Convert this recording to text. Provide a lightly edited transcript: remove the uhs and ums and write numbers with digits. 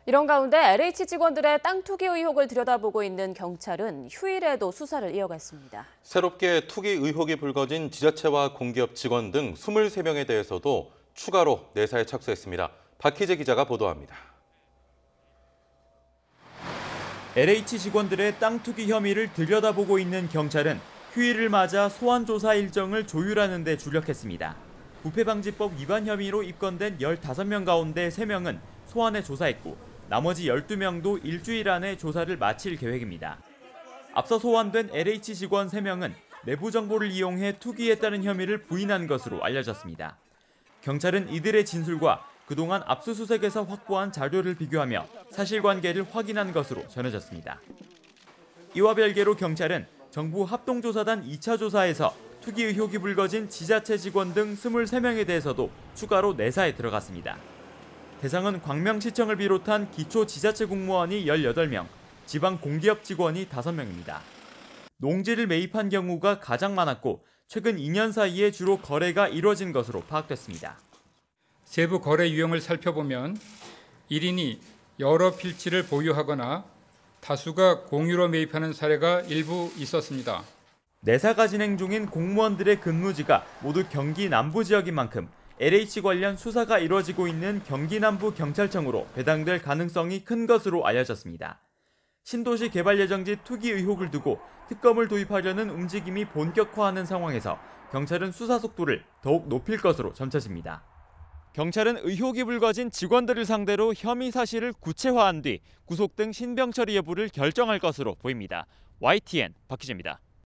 이런 가운데 LH 직원들의 땅 투기 의혹을 들여다보고 있는 경찰은 휴일에도 수사를 이어갔습니다. 새롭게 투기 의혹이 불거진 지자체와 공기업 직원 등 23명에 대해서도 추가로 내사에 착수했습니다. 박희재 기자가 보도합니다. LH 직원들의 땅 투기 혐의를 들여다보고 있는 경찰은 휴일을 맞아 소환 조사 일정을 조율하는 데 주력했습니다. 부패방지법 위반 혐의로 입건된 15명 가운데 3명은 소환에 조사했고 나머지 12명도 일주일 안에 조사를 마칠 계획입니다. 앞서 소환된 LH 직원 3명은 내부 정보를 이용해 투기했다는 혐의를 부인한 것으로 알려졌습니다. 경찰은 이들의 진술과 그동안 압수수색에서 확보한 자료를 비교하며 사실관계를 확인한 것으로 전해졌습니다. 이와 별개로 경찰은 정부 합동조사단 2차 조사에서 투기 의혹이 불거진 지자체 직원 등 23명에 대해서도 추가로 내사에 들어갔습니다. 대상은 광명시청을 비롯한 기초지자체 공무원이 18명, 지방 공기업 직원이 5명입니다. 농지를 매입한 경우가 가장 많았고 최근 2년 사이에 주로 거래가 이뤄진 것으로 파악됐습니다. 세부 거래 유형을 살펴보면 1인이 여러 필지를 보유하거나 다수가 공유로 매입하는 사례가 일부 있었습니다. 내사가 진행 중인 공무원들의 근무지가 모두 경기 남부 지역인 만큼 LH 관련 수사가 이뤄지고 있는 경기 남부 경찰청으로 배당될 가능성이 큰 것으로 알려졌습니다. 신도시 개발 예정지 투기 의혹을 두고 특검을 도입하려는 움직임이 본격화하는 상황에서 경찰은 수사 속도를 더욱 높일 것으로 점쳐집니다. 경찰은 의혹이 불거진 직원들을 상대로 혐의 사실을 구체화한 뒤 구속 등 신병 처리 여부를 결정할 것으로 보입니다. YTN 박희재입니다.